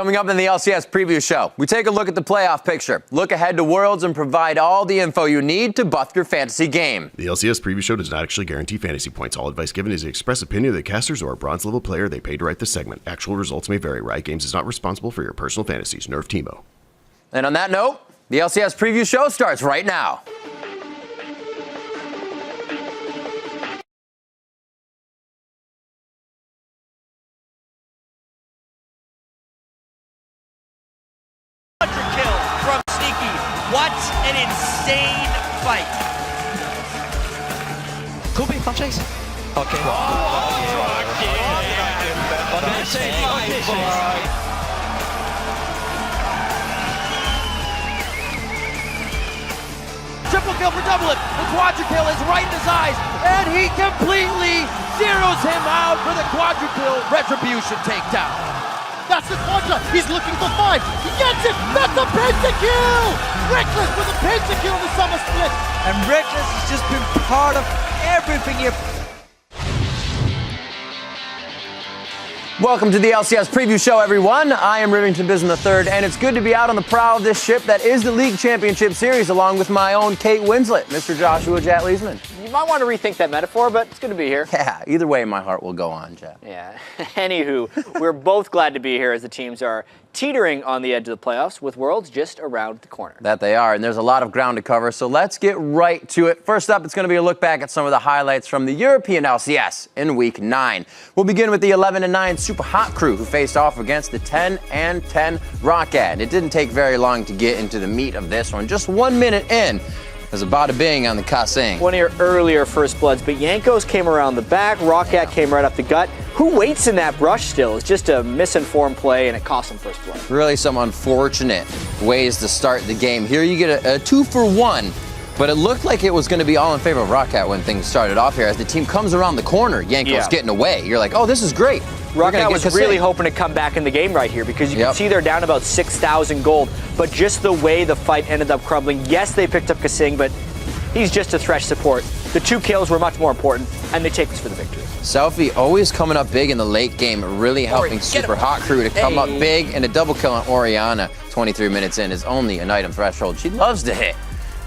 Coming up in the LCS preview show, we take a look at the playoff picture, look ahead to Worlds, and provide all the info you need to buff your fantasy game. The LCS preview show does not actually guarantee fantasy points. All advice given is the express opinion of the casters or a bronze-level player they paid to write this segment. Actual results may vary. Riot Games is not responsible for your personal fantasies. Nerf Teemo. And on that note, the LCS preview show starts right now. Kill from Sneaky. What an insane fight. Could be fun chase. Okay. Triple kill for Double It. The quadra kill is right in his eyes, and he completely zeroes him out for the quadra kill retribution takedown. That's the quadra. He's looking for 5. He gets it. That's a pentakill. Reckless with a pentakill in the summer split. And Reckless has just been part of everything here. Welcome to the LCS preview show, everyone. I am Rivington Bism III, and it's good to be out on the prow of this ship that is the League Championship Series, along with my own Kate Winslet, Mr. Joshua Jet Leesman. You might want to rethink that metaphor, but it's good to be here. Yeah, either way, my heart will go on, Jet. Yeah. Anywho, we're both glad to be here as the teams are teetering on the edge of the playoffs with Worlds just around the corner. That they are, and there's a lot of ground to cover, so let's get right to it. First up, it's going to be a look back at some of the highlights from the European LCS in Week 9. We'll begin with the 11-9 Super Hot crew who faced off against the 10-10 Rocket. It didn't take very long to get into the meat of this one. Just 1 minute in, there's a bada bing on the Kasing. One of your earlier first bloods, but Jankos came around the back, Rocket came right up the gut. Who waits in that brush still? It's just a misinformed play, and it cost him first blood. Really some unfortunate ways to start the game. Here you get a 2-for-1, but it looked like it was going to be all in favor of Rocket when things started off here. As the team comes around the corner, Jankos getting away. You're like, oh, this is great. Rocket was really hoping to come back in the game right here because you can see they're down about 6,000 gold, but just the way the fight ended up crumbling. Yes, they picked up Kasing, but he's just a Thresh support. The 2 kills were much more important, and they take this for the victory. Selfie always coming up big in the late game, really helping Super Hot crew to come up big, and a double kill on Orianna 23 minutes in is only an item threshold. She loves to hit.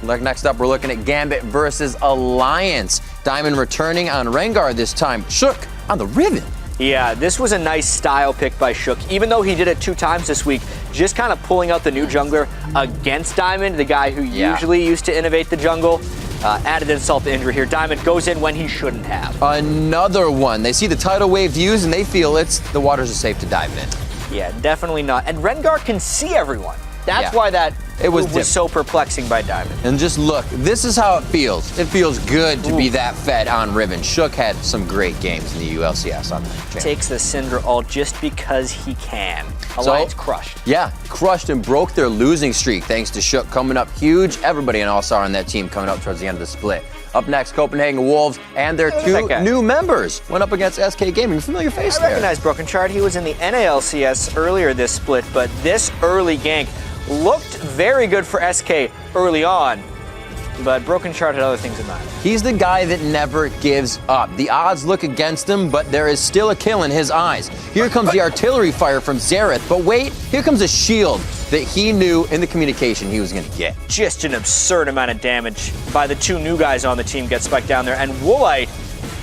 Next up, we're looking at Gambit versus Alliance. Diamond returning on Rengar this time. Shook on the Riven. Yeah, this was a nice style pick by Shook. Even though he did it 2 times this week, just kind of pulling out the new jungler against Diamond, the guy who usually used to innovate the jungle. Added insult to injury here. Diamond goes in when he shouldn't have. Another one. They see the tidal wave views and they feel the waters are safe to dive in. Yeah, definitely not. And Rengar can see everyone. That's why that was so perplexing by Diamond. And just look, this is how it feels. It feels good to be that fed on Riven. Shook had some great games in the ULCS on that channel. Takes the Syndra ult just because he can. Alliance crushed. Yeah, crushed and broke their losing streak thanks to Shook coming up huge. Everybody in All-Star on that team coming up towards the end of the split. Up next, Copenhagen Wolves and their 2 new members went up against SK Gaming. Familiar face there. I recognize Broken Chart. He was in the NALCS earlier this split, but this early gank looked very good for SK early on, but Broken Chart had other things in mind. He's the guy that never gives up. The odds look against him, but there is still a kill in his eyes. Here comes the artillery fire from Xerath, but wait, here comes a shield that he knew in the communication he was going to get. Just an absurd amount of damage by the 2 new guys on the team get spiked down there, and Woolite,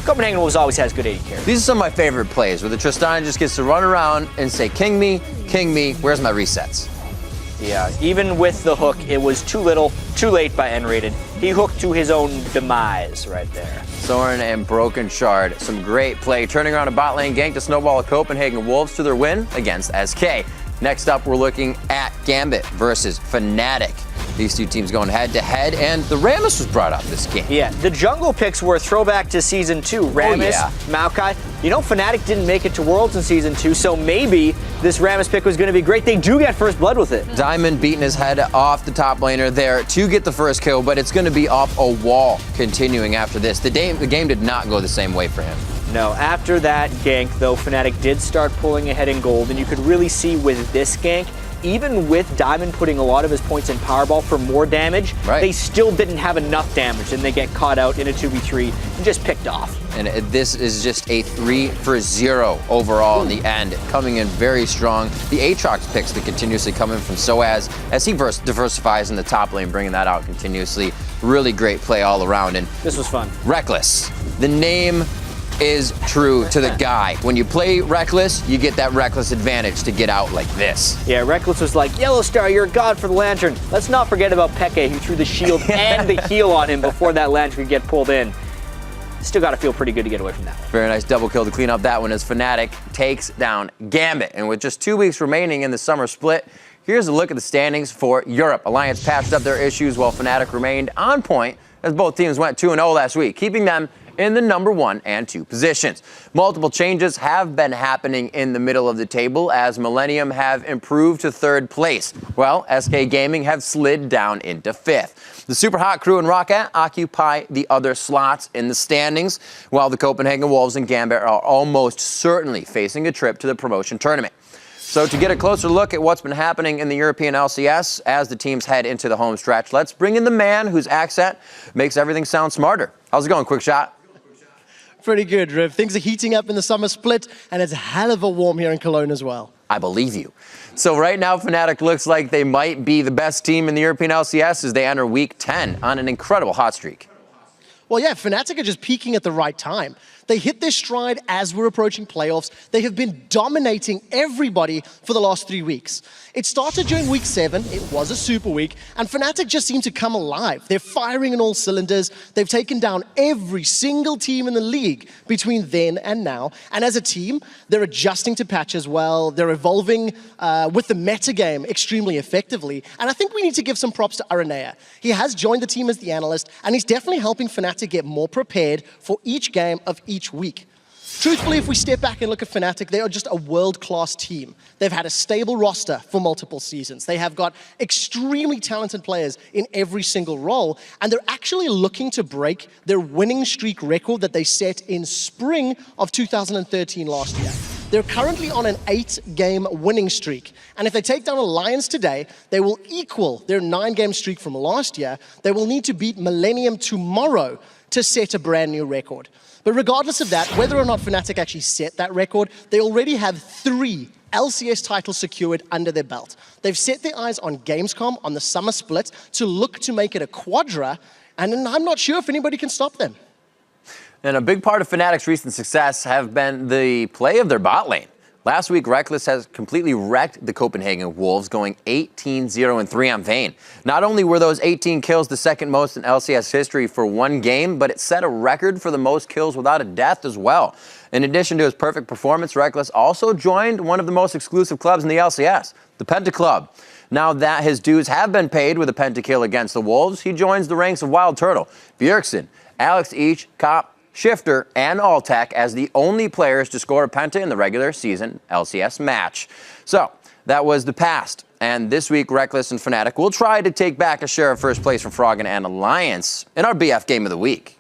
Copenhagen Wolves always has good AD carry. These are some of my favorite plays, where the Tristan just gets to run around and say, king me, where's my resets? Yeah, even with the hook, it was too little, too late by N-rated. He hooked to his own demise right there. Soren and Broken Shard, some great play, turning around a bot lane gank to snowball a Copenhagen Wolves to their win against SK. Next up, we're looking at Gambit versus Fnatic. These 2 teams going head-to-head, and the Rammus was brought up this game. Yeah, the jungle picks were a throwback to Season 2. Rammus, Maokai. You know, Fnatic didn't make it to Worlds in Season 2, so maybe this Rammus pick was going to be great. They do get first blood with it. Diamond beating his head off the top laner there to get the first kill, but it's going to be off a wall continuing after this. The game did not go the same way for him. No, after that gank, though, Fnatic did start pulling ahead in gold, and you could really see with this gank, even with Diamond putting a lot of his points in Powerball for more damage, they still didn't have enough damage, and they get caught out in a 2v3 and just picked off. And this is just a 3-for-0 overall in the end, coming in very strong. The Aatrox picks that continuously come in from Soaz as he diversifies in the top lane, bringing that out continuously. Really great play all around. And this was fun. Reckless. The name is true to the guy. When you play Reckless, you get that Reckless advantage to get out like this. Yeah, Reckless was like, Yellow Star, you're a god for the Lantern. Let's not forget about Peke, who threw the shield and the heal on him before that Lantern could get pulled in. Still got to feel pretty good to get away from that. Very nice double kill to clean up that one as Fnatic takes down Gambit. And with just 2 weeks remaining in the summer split, here's a look at the standings for Europe. Alliance patched up their issues while Fnatic remained on point as both teams went 2-0 last week, keeping them in the number 1 and 2 positions. Multiple changes have been happening in the middle of the table as Millennium have improved to 3rd place, while SK Gaming have slid down into 5th. The Super Hot Crew and Rocket occupy the other slots in the standings, while the Copenhagen Wolves and Gambit are almost certainly facing a trip to the promotion tournament. So to get a closer look at what's been happening in the European LCS as the teams head into the home stretch, let's bring in the man whose accent makes everything sound smarter. How's it going, Quick Shot? Pretty good, Riv. Things are heating up in the summer split, and it's hell of a warm here in Cologne as well. I believe you. So right now, Fnatic looks like they might be the best team in the European LCS as they enter Week 10 on an incredible hot streak. Well, yeah, Fnatic are just peaking at the right time. They hit their stride as we're approaching playoffs. They have been dominating everybody for the last 3 weeks. It started during week 7. It was a super week, and Fnatic just seem to come alive. They're firing on all cylinders. They've taken down every single team in the league between then and now. And as a team, they're adjusting to patch as well. They're evolving with the meta game extremely effectively. And I think we need to give some props to Aranea. He has joined the team as the analyst, and he's definitely helping Fnatic get more prepared for each game of each week. Truthfully, if we step back and look at Fnatic, they are just a world-class team. They've had a stable roster for multiple seasons. They have got extremely talented players in every single role, and they're actually looking to break their winning streak record that they set in spring of 2013 last year. They're currently on an 8-game winning streak, and if they take down Alliance today, they will equal their 9-game streak from last year. They will need to beat Millennium tomorrow to set a brand new record. But regardless of that, whether or not Fnatic actually set that record, they already have 3 LCS titles secured under their belt. They've set their eyes on Gamescom, on the summer split, to look to make it a quadra, and I'm not sure if anybody can stop them. And a big part of Fnatic's recent success have been the play of their bot lane. Last week, Reckless has completely wrecked the Copenhagen Wolves, going 18-0-3 on Vayne. Not only were those 18 kills the second most in LCS history for one game, but it set a record for the most kills without a death as well. In addition to his perfect performance, Reckless also joined one of the most exclusive clubs in the LCS, the Penta Club. Now that his dues have been paid with a Penta kill against the Wolves, he joins the ranks of Wild Turtle, Bjergsen, Alex Each, Kopp, Shifter, and Alltech as the only players to score a Penta in the regular season LCS match. So, that was the past. And this week, Reckless and Fnatic will try to take back a share of first place from Froggen and Alliance in our BF Game of the Week.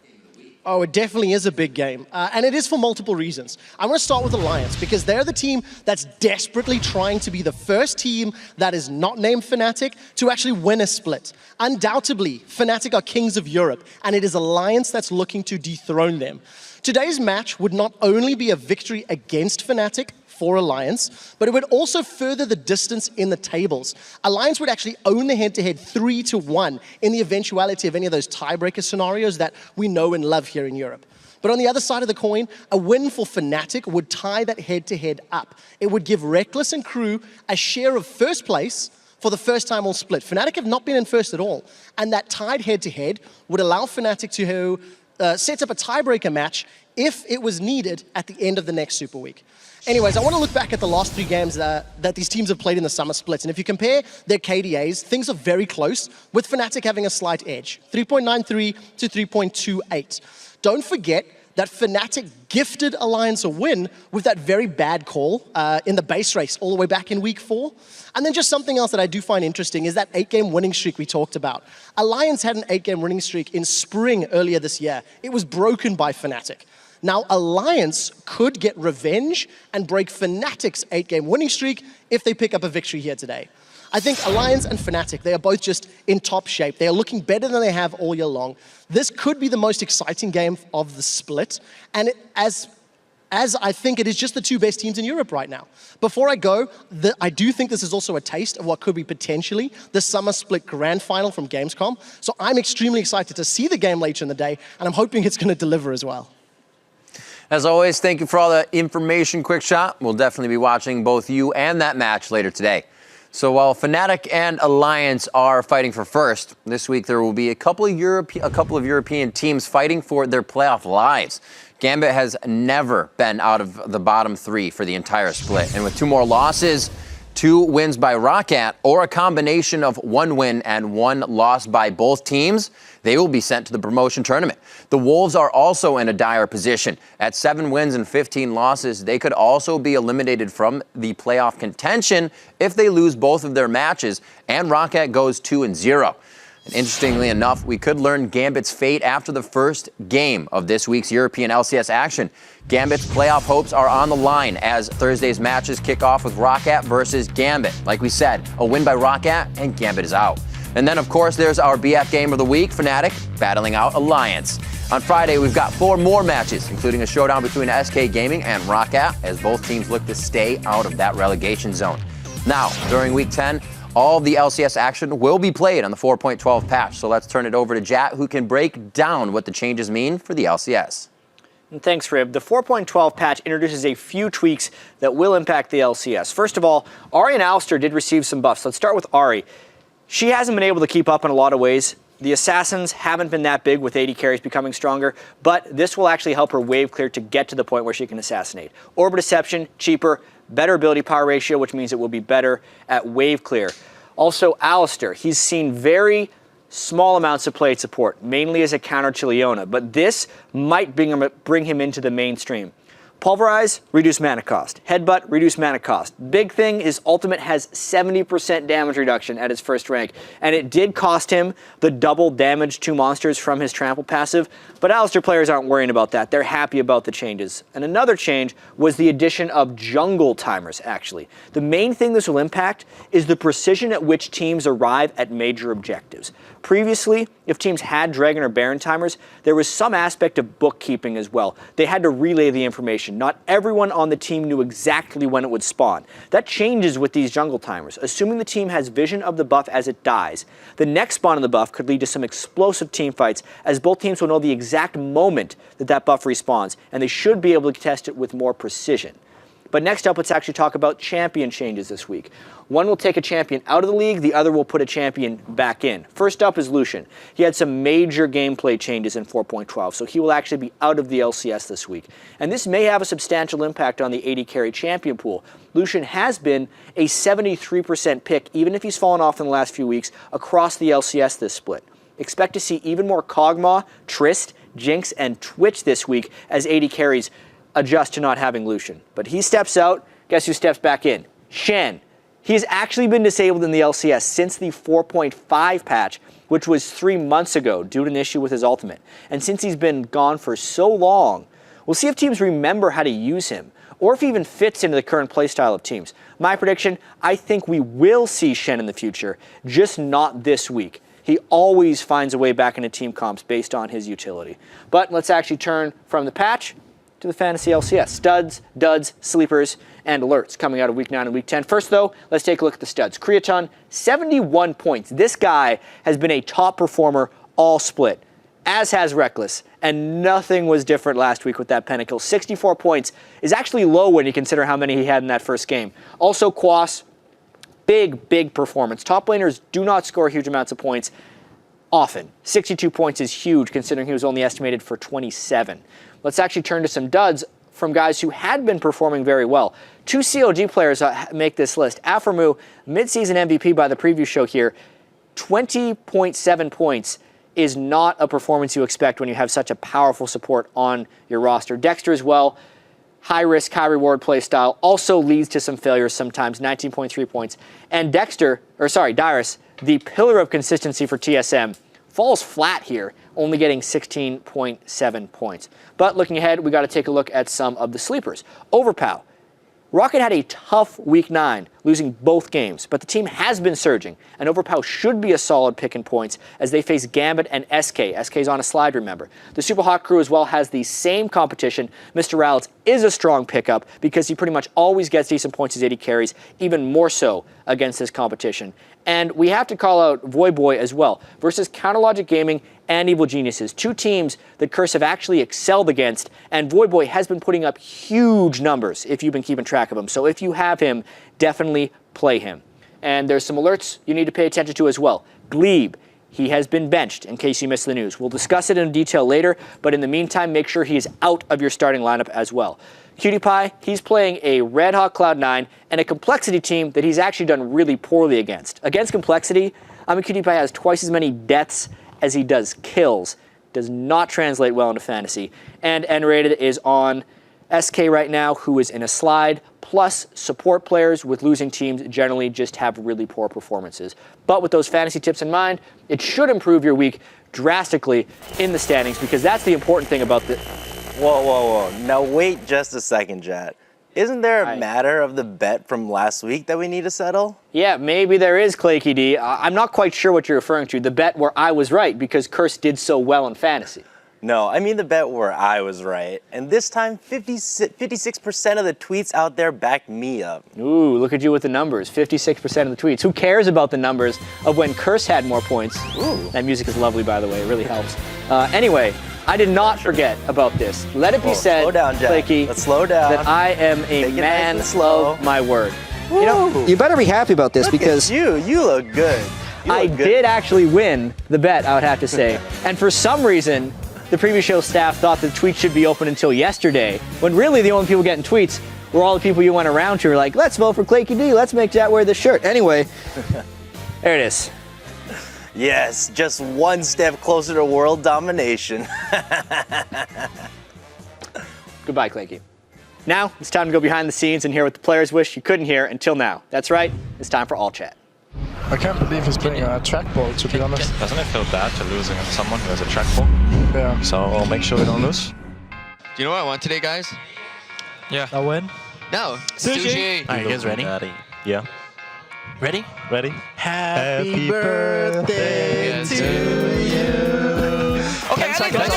Oh, it definitely is a big game, and it is for multiple reasons. I'm going to start with Alliance, because they're the team that's desperately trying to be the first team that is not named Fnatic to actually win a split. Undoubtedly, Fnatic are kings of Europe, and it is Alliance that's looking to dethrone them. Today's match would not only be a victory against Fnatic for Alliance, but it would also further the distance in the tables. Alliance would actually own the head-to-head 3-1 in the eventuality of any of those tiebreaker scenarios that we know and love here in Europe. But on the other side of the coin, a win for Fnatic would tie that head-to-head up. It would give Reckless and crew a share of first place for the first time all split. Fnatic have not been in first at all, and that tied head-to-head would allow Fnatic to set up a tiebreaker match if it was needed at the end of the next Super Week. Anyways, I want to look back at the last 3 games that these teams have played in the summer splits. And if you compare their KDAs, things are very close, with Fnatic having a slight edge, 3.93 to 3.28. Don't forget that Fnatic gifted Alliance a win with that very bad call in the base race all the way back in week 4. And then just something else that I do find interesting is that 8-game winning streak we talked about. Alliance had an 8-game winning streak in spring earlier this year. It was broken by Fnatic. Now, Alliance could get revenge and break Fnatic's 8-game winning streak if they pick up a victory here today. I think Alliance and Fnatic, they are both just in top shape. They are looking better than they have all year long. This could be the most exciting game of the split. And as I think it is just the two best teams in Europe right now. Before I go, I do think this is also a taste of what could be potentially the summer split grand final from Gamescom. So I'm extremely excited to see the game later in the day, and I'm hoping it's going to deliver as well. As always, thank you for all the information, Quick Shot. We'll definitely be watching both you and that match later today. So while Fnatic and Alliance are fighting for first, this week there will be a couple of European teams fighting for their playoff lives. Gambit has never been out of the bottom three for the entire split. And with 2 more losses, 2 wins by Roccat, or a combination of 1 win and 1 loss by both teams, they will be sent to the promotion tournament. The Wolves are also in a dire position. At 7 wins and 15 losses, they could also be eliminated from the playoff contention if they lose both of their matches, and Roccat goes 2-0. And interestingly enough, we could learn Gambit's fate after the first game of this week's European LCS action. Gambit's playoff hopes are on the line as Thursday's matches kick off with Roccat versus Gambit. Like we said, a win by Roccat and Gambit is out. And then, of course, there's our BF game of the week, Fnatic battling out Alliance. On Friday, we've got 4 more matches, including a showdown between SK Gaming and Roccat, as both teams look to stay out of that relegation zone. Now, during Week 10, all of the LCS action will be played on the 4.12 patch. So let's turn it over to Jat, who can break down what the changes mean for the LCS. And thanks, Rib. The 4.12 patch introduces a few tweaks that will impact the LCS. First of all, Ahri and Alistair did receive some buffs. Let's start with Ahri. She hasn't been able to keep up in a lot of ways. The Assassins haven't been that big with 80 carries becoming stronger, but this will actually help her wave clear to get to the point where she can assassinate. Orb Deception, cheaper, better ability power ratio, which means it will be better at wave clear. Also, Alistair, he's seen very small amounts of played support, mainly as a counter to Leona, but this might bring him into the mainstream. Pulverize, reduce mana cost. Headbutt, reduce mana cost. Big thing, his ultimate has 70% damage reduction at his first rank, and it did cost him the double damage to monsters from his trample passive, but Alistair players aren't worrying about that. They're happy about the changes. And another change was the addition of jungle timers, actually. The main thing this will impact is the precision at which teams arrive at major objectives. Previously, if teams had Dragon or Baron timers, there was some aspect of bookkeeping as well. They had to relay the information. Not everyone on the team knew exactly when it would spawn. That changes with these jungle timers. Assuming the team has vision of the buff as it dies, the next spawn of the buff could lead to some explosive team fights, as both teams will know the exact moment that buff respawns, and they should be able to test it with more precision. But next up, let's actually talk about champion changes this week. One will take a champion out of the league, the other will put a champion back in. First up is Lucian. He had some major gameplay changes in 4.12, so he will actually be out of the LCS this week. And this may have a substantial impact on the 80 carry champion pool. Lucian has been a 73% pick, even if he's fallen off in the last few weeks, across the LCS this split. Expect to see even more Kog'Maw, Trist, Jinx, and Twitch this week as 80 carries adjust to not having Lucian. But he steps out, guess who steps back in? Shen. He has actually been disabled in the LCS since the 4.5 patch, which was 3 months ago due to an issue with his ultimate. And since he's been gone for so long, we'll see if teams remember how to use him, or if he even fits into the current playstyle of teams. My prediction, I think we will see Shen in the future, just not this week. He always finds a way back into team comps based on his utility. But let's actually turn from the patch to the Fantasy LCS. Studs, duds, sleepers, and alerts coming out of Week 9 and Week 10. First, though, let's take a look at the studs. Creaton, 71 points. This guy has been a top performer all split, as has Reckless, and nothing was different last week with that pentakill. 64 points is actually low when you consider how many he had in that first game. Also, Quas, big performance. Top laners do not score huge amounts of points often. 62 points is huge considering he was only estimated for 27. Let's actually turn to some duds from guys who had been performing very well. 2 COG players make this list. Aphromoo, mid-season MVP by the preview show here, 20.7 points is not a performance you expect when you have such a powerful support on your roster. Dexter as well, high risk, high reward play style, also leads to some failures sometimes, 19.3 points. And Dyrus, the pillar of consistency for TSM, falls flat here, only getting 16.7 points. But looking ahead, we got to take a look at some of the sleepers. Overpow, Rocket had a tough Week 9, losing both games, but the team has been surging, and Overpow should be a solid pick in points as they face Gambit and SK. SK's on a slide, remember. The Super Hot Crew as well has the same competition. Mr. Rallitz is a strong pickup because he pretty much always gets decent points as 80 carries, even more so against this competition. And we have to call out Voyboy as well, versus Counterlogic Gaming and Evil Geniuses, two teams that Curse have actually excelled against, and Voyboy has been putting up huge numbers if you've been keeping track of him. So if you have him, definitely play him. And there's some alerts you need to pay attention to as well. Glebe, he has been benched in case you missed the news. We'll discuss it in detail later, but in the meantime, make sure he is out of your starting lineup as well. Cutie Pie, he's playing a Red Hawk Cloud9 and a Complexity team that he's actually done really poorly against. Against Complexity, Cutie Pie has twice as many deaths as he does kills. Does not translate well into fantasy. And N-Rated is on SK right now, who is in a slide. Plus, support players with losing teams generally just have really poor performances. But with those fantasy tips in mind, it should improve your week drastically in the standings, because that's the important thing about the... Whoa. Now wait just a second, Jat. Isn't there a matter of the bet from last week that we need to settle? Yeah, maybe there is, Claky D. I'm not quite sure what you're referring to. The bet where I was right because Curse did so well in fantasy. No, I mean the bet where I was right. And this time, 56% of the tweets out there backed me up. Ooh, look at you with the numbers. 56% of the tweets. Who cares about the numbers of when Curse had more points? Ooh. That music is lovely, by the way. It really helps. Anyway, I did not forget about this. Let it be said, slow down, Jack. Claky, Let's slow down. that I am a man of my word. You know, You better be happy about this because you look good. I did actually win the bet, I would have to say. And for some reason, the previous show staff thought the tweets should be open until yesterday, when really the only people getting tweets were all the people you went around to were like, let's vote for Claky D, let's make Jet wear this shirt. Anyway, there it is. Yes, just one step closer to world domination. Goodbye, Claky. Now, it's time to go behind the scenes and hear what the players wish you couldn't hear until now. That's right, it's time for All Chat. I can't believe he's playing a trackball, to be honest. Doesn't it feel bad to losing on someone who has a trackball? Yeah. So I'll make sure we don't lose. Do you know what I want today, guys? Yeah. A win? No. Sushi. Are you guys ready? Yeah. Ready? Ready? Happy birthday Yes. to you. Okay,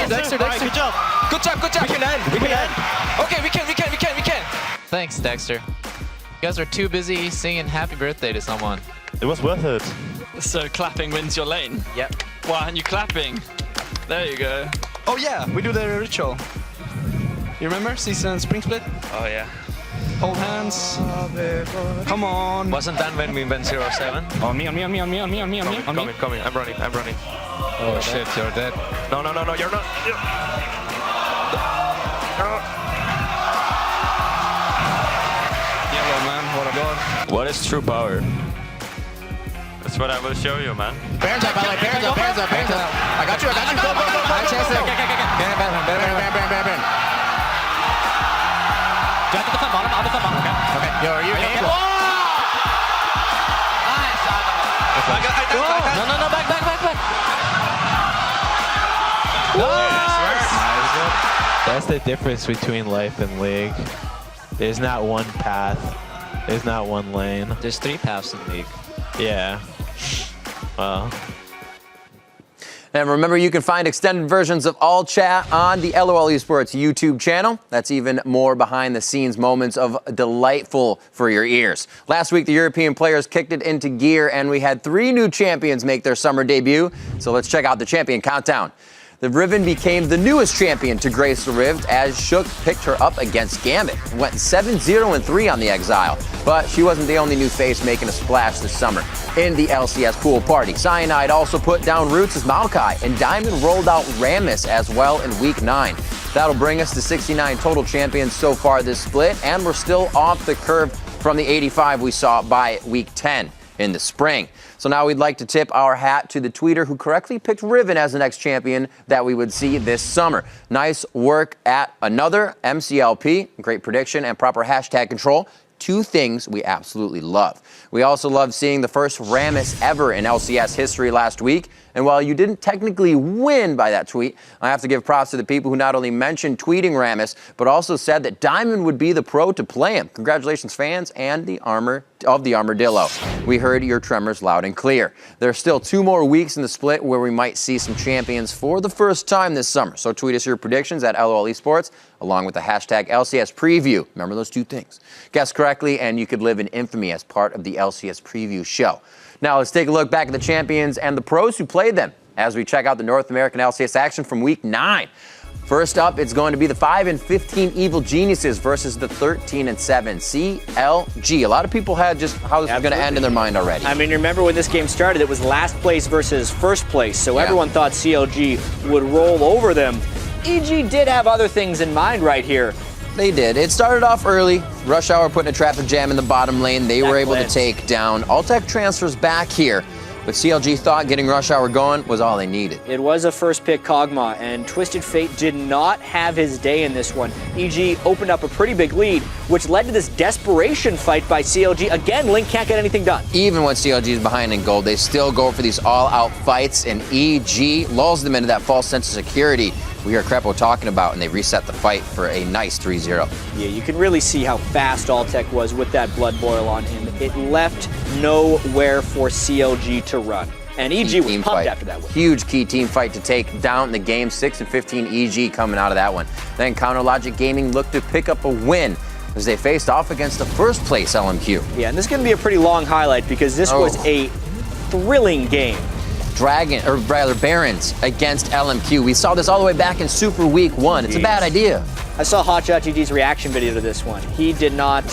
Dexter. Good job. Good job. We can end. Okay, we can. Thanks, Dexter. You guys are too busy singing happy birthday to someone. It was worth it. So clapping wins your lane? Yep. Why aren't you clapping? There you go. Oh yeah, we do the ritual. You remember season spring split? Oh yeah. Hold hands. Come on. Wasn't that when we went 0-7? On me. Coming. I'm running. Oh shit, you're dead. No, you're not. Yellow man, what a god. What is true power? That's what I will show you, man. Parents up. I got you. Go. High chance there. Baron. Do I have to defend bottom? I'll defend bottom. Okay. You're able. Nice. No, back. Nice. That's the difference between life and League. There's not one path. There's not one lane. There's 3 paths in League. Yeah. Well. And remember, you can find extended versions of All Chat on the LOL Esports YouTube channel. That's even more behind-the-scenes moments of delightful for your ears. Last week, the European players kicked it into gear, and we had 3 new champions make their summer debut. So let's check out the champion countdown. The Riven became the newest champion to grace the Rift as Shook picked her up against Gambit. Went 7-0-3 on the Exile. But she wasn't the only new face making a splash this summer in the LCS pool party. Cyanide also put down roots as Maokai, and Diamond rolled out Rammus as well in Week 9. That'll bring us to 69 total champions so far this split, and we're still off the curve from the 85 we saw by Week 10 in the spring. So now we'd like to tip our hat to the tweeter who correctly picked Riven as the next champion that we would see this summer. Nice work at another MCLP. Great prediction and proper hashtag control. 2 things we absolutely love. We also love seeing the first Rammus ever in LCS history last week, And while you didn't technically win by that tweet, I have to give props to the people who not only mentioned tweeting Rammus, but also said that Diamond would be the pro to play him. Congratulations, fans and the Armadillo. We heard your tremors loud and clear. There are still 2 more weeks in the split where we might see some champions for the first time this summer. So tweet us your predictions at LOL Esports, along with the hashtag LCS preview. Remember those 2 things. Guess correctly, and you could live in infamy as part of the LCS preview show. Now let's take a look back at the champions and the pros who played them as we check out the North American LCS action from week 9. First up, it's going to be the 5-15 Evil Geniuses versus the 13-7 CLG. A lot of people had just how this was going to end in their mind already. I mean, remember when this game started, it was last place versus first place, so everyone thought CLG would roll over them. EG did have other things in mind right here. They did. It started off early. Rush Hour putting a traffic jam in the bottom lane. They were able to take down. Altec transfers back here. But CLG thought getting Rush Hour going was all they needed. It was a first pick Kog'Maw, and Twisted Fate did not have his day in this one. EG opened up a pretty big lead, which led to this desperation fight by CLG. Again, Link can't get anything done. Even when CLG is behind in gold, they still go for these all-out fights, and EG lulls them into that false sense of security we hear Crepo talking about, and they reset the fight for a nice 3-0. Yeah, you can really see how fast Altec was with that blood boil on him. It left nowhere for CLG to run. And EG was pumped after that win. Huge key team fight to take down the game. 6-15 EG coming out of that one. Then Counter Logic Gaming looked to pick up a win as they faced off against the first place LMQ. Yeah, and this is going to be a pretty long highlight because this was a thrilling game. Barons against LMQ. We saw this all the way back in Super Week 1. It's a bad idea. I saw Hotshot GG's reaction video to this one. He did not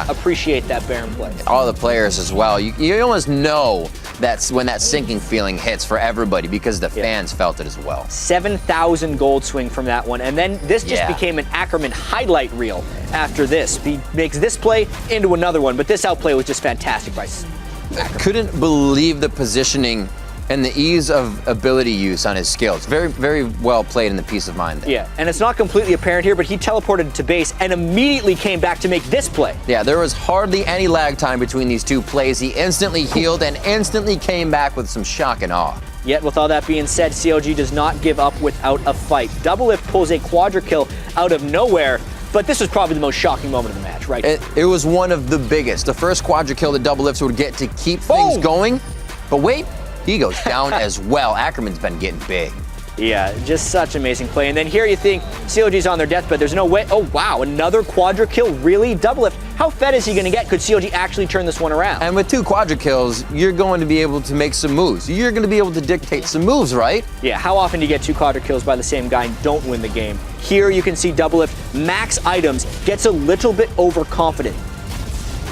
appreciate that Baron play. All the players as well. You almost know that's when that sinking feeling hits for everybody because the fans felt it as well. 7,000 gold swing from that one. And then this just became an Ackerman highlight reel after this. He makes this play into another one, but this outplay was just fantastic by Ackerman. Couldn't believe the positioning and the ease of ability use on his skills. Very, very well played in the peace of mind there. Yeah, and it's not completely apparent here, but he teleported to base and immediately came back to make this play. Yeah, there was hardly any lag time between these 2 plays. He instantly healed and instantly came back with some shock and awe. Yet, with all that being said, CLG does not give up without a fight. Doublelift pulls a quadra kill out of nowhere, but this was probably the most shocking moment of the match, right? It was one of the biggest. The first quadra kill that Doublelifts would get to keep things going. But wait, he goes down as well. Ackerman's been getting big. Yeah, just such amazing play. And then here you think CLG's on their deathbed. There's no way. Oh, wow, another quadra kill? Really? Doublelift. How fed is he going to get? Could CLG actually turn this one around? And with 2 quadra kills, you're going to be able to make some moves. You're going to be able to dictate some moves, right? Yeah, how often do you get 2 quadra kills by the same guy and don't win the game? Here you can see Doublelift max items, gets a little bit overconfident.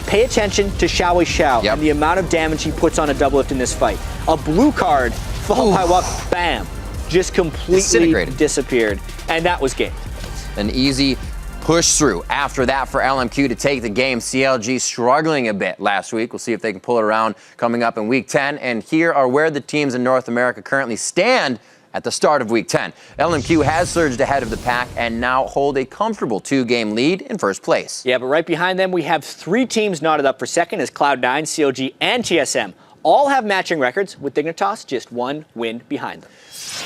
Pay attention to Xiao Xiao and the amount of damage he puts on a Doublelift in this fight. A blue card, followed by what? Bam. Just completely disappeared. And that was game. An easy push through after that for LMQ to take the game. CLG struggling a bit last week. We'll see if they can pull it around coming up in Week 10. And here are where the teams in North America currently stand at the start of Week 10. LMQ has surged ahead of the pack and now hold a comfortable 2-game lead in first place. Yeah, but right behind them, we have 3 teams knotted up for second as Cloud9, CLG, and TSM all have matching records, with Dignitas just 1 win behind them.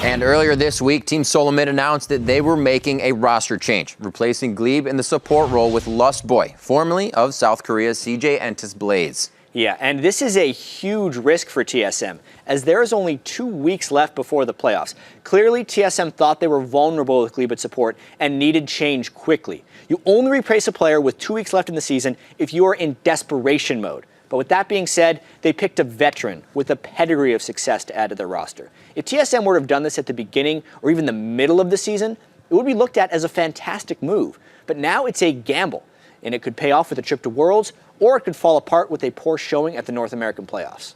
And earlier this week, Team Solomid announced that they were making a roster change, replacing Glebe in the support role with Lustboy, formerly of South Korea's CJ Entis Blaze. Yeah, and this is a huge risk for TSM, as there is only 2 weeks left before the playoffs. Clearly, TSM thought they were vulnerable with Glebe at support and needed change quickly. You only replace a player with 2 weeks left in the season if you are in desperation mode. But with that being said, they picked a veteran with a pedigree of success to add to their roster. If TSM were to have done this at the beginning or even the middle of the season, it would be looked at as a fantastic move. But now it's a gamble, and it could pay off with a trip to Worlds, or it could fall apart with a poor showing at the North American playoffs.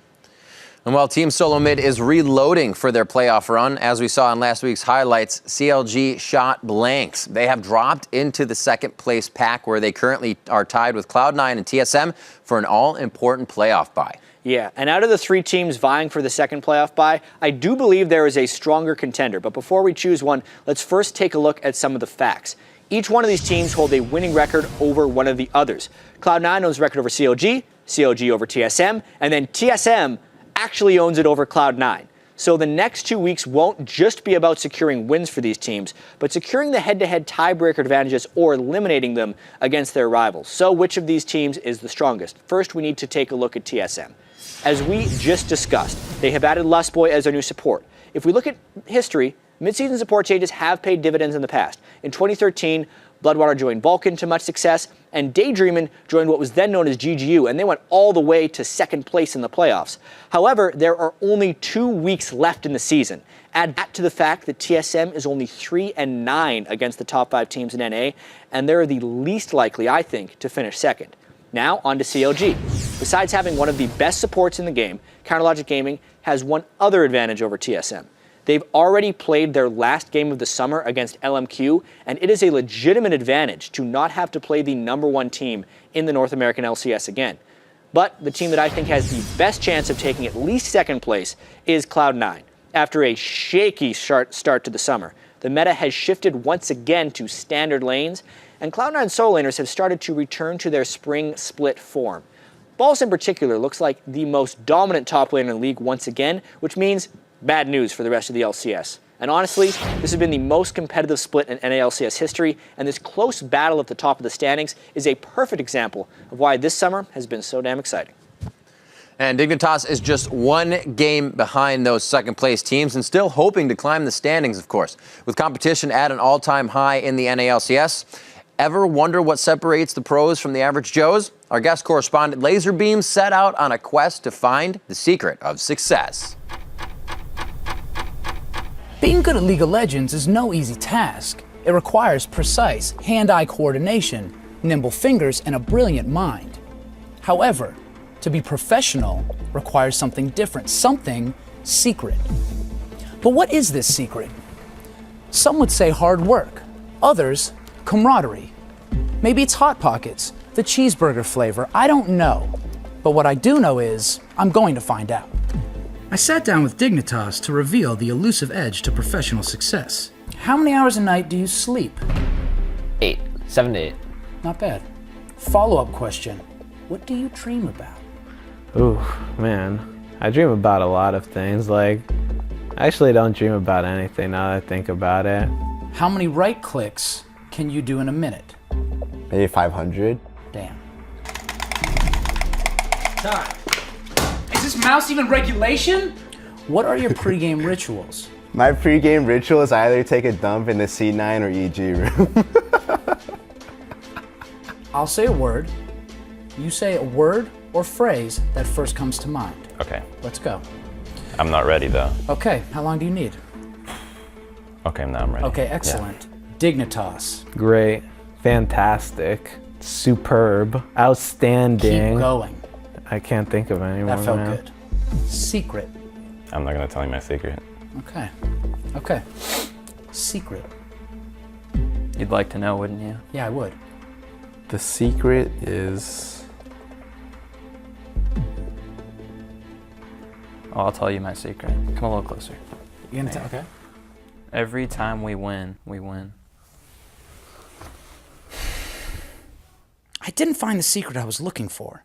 And while Team Solomid is reloading for their playoff run, as we saw in last week's highlights, CLG shot blanks. They have dropped into the second place pack where they currently are tied with Cloud9 and TSM for an all-important playoff bye. Yeah, and out of the 3 teams vying for the second playoff bye, I do believe there is a stronger contender. But before we choose one, let's first take a look at some of the facts. Each one of these teams hold a winning record over one of the others. Cloud9 owns a record over CLG, CLG over TSM, and then TSM actually owns it over Cloud9. So the next 2 weeks won't just be about securing wins for these teams, but securing the head-to-head tiebreaker advantages or eliminating them against their rivals. So which of these teams is the strongest? First, we need to take a look at TSM. As we just discussed, they have added Lustboy as their new support. If we look at history, mid-season support changes have paid dividends in the past. In 2013, Bloodwater joined Vulcan to much success, and Daydreamin' joined what was then known as GGU, and they went all the way to second place in the playoffs. However, there are only 2 weeks left in the season. Add that to the fact that TSM is only 3-9 against the top 5 teams in NA, and they're the least likely, I think, to finish second. Now, on to CLG. Besides having one of the best supports in the game, Counterlogic Gaming has one other advantage over TSM. They've already played their last game of the summer against LMQ, and it is a legitimate advantage to not have to play the #1 team in the North American LCS again. But the team that I think has the best chance of taking at least second place is Cloud9. After a shaky start to the summer, the meta has shifted once again to standard lanes, and Cloud9 solo laners have started to return to their spring split form. Balls in particular looks like the most dominant top laner in the league once again, which means bad news for the rest of the LCS. And honestly, this has been the most competitive split in NALCS history, and this close battle at the top of the standings is a perfect example of why this summer has been so damn exciting. And Dignitas is just 1 game behind those second-place teams and still hoping to climb the standings, of course. With competition at an all-time high in the NALCS, ever wonder what separates the pros from the average Joes? Our guest correspondent Laserbeam set out on a quest to find the secret of success. Being good at League of Legends is no easy task. It requires precise hand-eye coordination, nimble fingers, and a brilliant mind. However, to be professional requires something different, something secret. But what is this secret? Some would say hard work, others camaraderie. Maybe it's Hot Pockets, the cheeseburger flavor, I don't know. But what I do know is, I'm going to find out. I sat down with Dignitas to reveal the elusive edge to professional success. How many hours a night do you sleep? 8. 7 to 8. Not bad. Follow-up question. What do you dream about? Ooh, man. I dream about a lot of things. Like, I actually don't dream about anything now that I think about it. How many right clicks can you do in a minute? Maybe 500. Damn. Time. Is this mouse even regulation? What are your pregame rituals? My pregame ritual is I either take a dump in the C9 or EG room. I'll say a word. You say a word or phrase that first comes to mind. Okay. Let's go. I'm not ready though. Okay, how long do you need? Okay, now I'm ready. Okay, excellent. Yeah. Dignitas. Great. Fantastic. Superb. Outstanding. Keep going. I can't think of anyone. That felt good. Secret. I'm not gonna tell you my secret. Okay. Okay. Secret. You'd like to know, wouldn't you? Yeah, I would. The secret is... Oh, I'll tell you my secret. Come a little closer. You gonna tell? Okay. Every time we win, we win. I didn't find the secret I was looking for.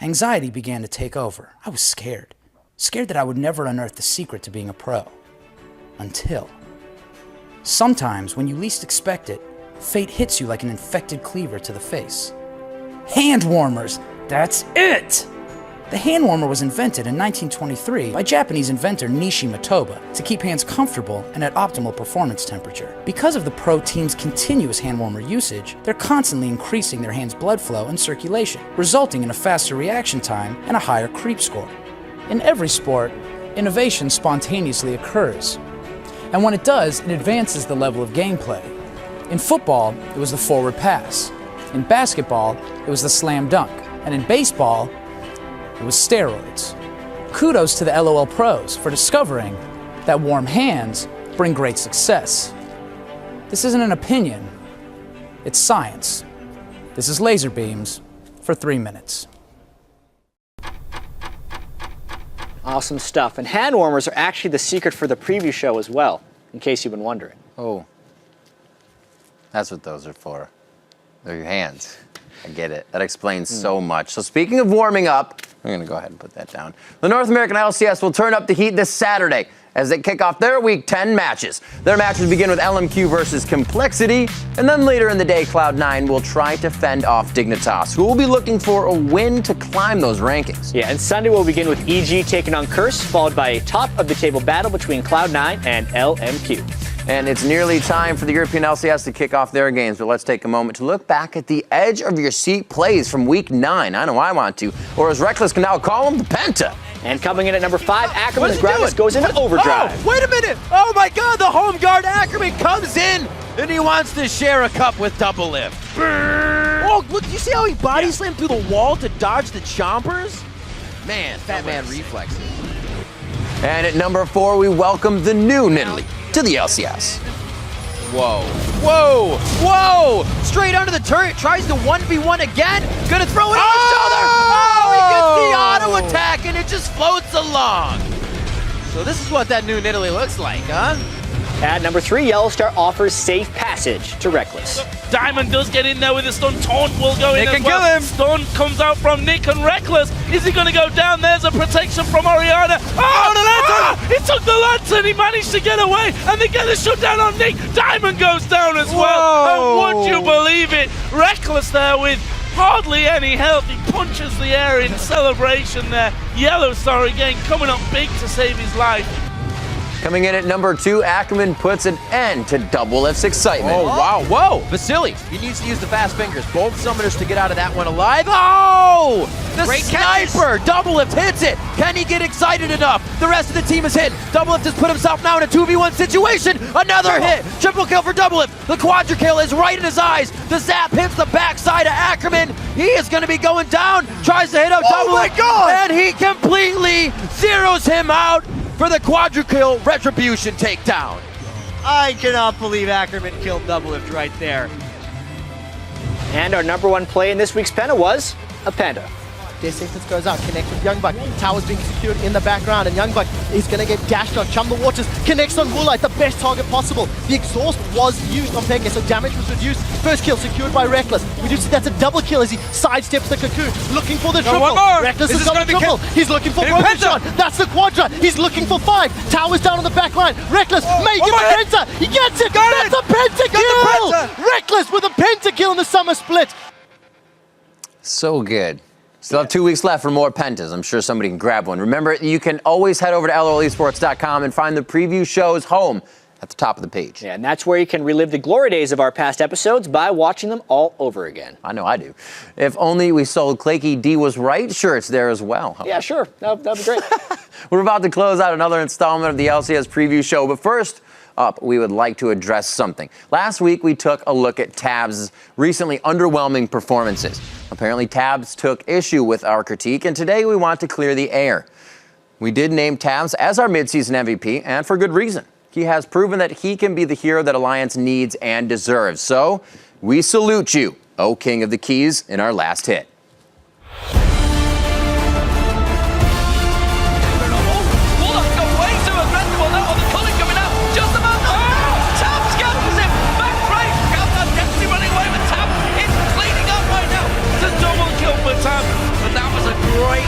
Anxiety began to take over. I was scared. Scared that I would never unearth the secret to being a pro. Until. Sometimes, when you least expect it, fate hits you like an infected cleaver to the face. Hand warmers! That's it! The hand warmer was invented in 1923 by Japanese inventor Nishi Matoba to keep hands comfortable and at optimal performance temperature. Because of the pro team's continuous hand warmer usage, they're constantly increasing their hands' blood flow and circulation, resulting in a faster reaction time and a higher creep score. In every sport, innovation spontaneously occurs. And when it does, it advances the level of gameplay. In football, it was the forward pass. In basketball, it was the slam dunk. And in baseball, it was steroids. Kudos to the LOL pros for discovering that warm hands bring great success. This isn't an opinion, it's science. This is Laser Beams for 3 minutes. Awesome stuff. And hand warmers are actually the secret for the preview show as well, in case you've been wondering. Oh, that's what those are for. They're your hands. I get it. That explains so much. So speaking of warming up, I'm going to go ahead and put that down. The North American LCS will turn up the heat this Saturday. as they kick off their Week 10 matches. Their matches begin with LMQ versus Complexity, and then later in the day, Cloud9 will try to fend off Dignitas, who will be looking for a win to climb those rankings. Yeah, and Sunday will begin with EG taking on Curse, followed by a top-of-the-table battle between Cloud9 and LMQ. And it's nearly time for the European LCS to kick off their games, but let's take a moment to look back at the edge of your seat plays from Week 9. I know I want to, or as Reckless can now call them, the Penta. And coming in at number 5, Ackerman Gravis goes into overdrive. Oh, wait a minute! Oh my god, the home guard Ackerman comes in and he wants to share a cup with Double Lift. Oh, look, you see how he body slammed through the wall to dodge the chompers? Man, Fat Man reflexes. And at number 4, we welcome the new Nidalee to the LCS. Whoa, whoa, whoa! Straight under the turret, tries to 1v1 again. Gonna throw it on the shoulder. Oh, he gets the auto attack and it just floats along. So this is what that new Nidalee looks like, huh? At number 3, Yellowstar offers safe passage to Reckless. Diamond does get in there with the stun. Taunt will go in Nick as can well. kill him. Stun comes out from Nick and Reckless. Is he going to go down? There's a protection from Oriana. Oh, the lantern! He took the lantern. He managed to get away, and they get the shutdown on Nick. Diamond goes down as well. And would you believe it? Reckless there with hardly any health. He punches the air in celebration there. Yellowstar again coming up big to save his life. Coming in at number 2, Ackerman puts an end to Double Lift's excitement. Oh, wow, whoa! Vasily, he needs to use the fast fingers. Both summoners to get out of that one alive. Oh! The Great sniper! Double Lift hits it! Can he get excited enough? The rest of the team is hit. Double Lift has put himself now in a 2v1 situation. Another hit! Triple kill for Double Lift. The quadra kill is right in his eyes. The zap hits the backside of Ackerman. He is going to be going down. Tries to hit up Double Lift. And he completely zeroes him out for the quadra kill retribution takedown. I cannot believe Ackerman killed Double Lift right there. And our number 1 play in this week's Penta was a Penta. Their sentence goes out, connects with Youngbuck. Tower's being secured in the background, and Youngbuck is going to get dashed on. Chum the Waters connects on Woolite, the best target possible. The exhaust was used on Peke, so damage was reduced. First kill secured by Reckless. We do see that's a double kill as he sidesteps the Cocoon, looking for the triple. one more. Reckless Is has this got a gonna be triple. He's looking for broken Penta. shot. That's the quadra. He's looking for 5. Tower's down on the back line. Reckless may get the Penta. He gets it. That's a Penta kill. Reckless with a Penta kill in the summer split. So good. Still have 2 weeks left for more Pentas. I'm sure somebody can grab one. Remember, you can always head over to lolesports.com and find the preview shows home at the top of the page. Yeah, and that's where you can relive the glory days of our past episodes by watching them all over again. I know I do. If only we sold Claky D Was Right shirts there as well. Yeah, sure. That'd be great. We're about to close out another installment of the LCS preview show, but first up, we would like to address something. Last week, we took a look at Tabs' recently underwhelming performances. Apparently, Tabs took issue with our critique, and today we want to clear the air. We did name Tabs as our midseason MVP, and for good reason. He has proven that he can be the hero that Alliance needs and deserves. So, we salute you, O King of the Keys, in our last hit. But that was a great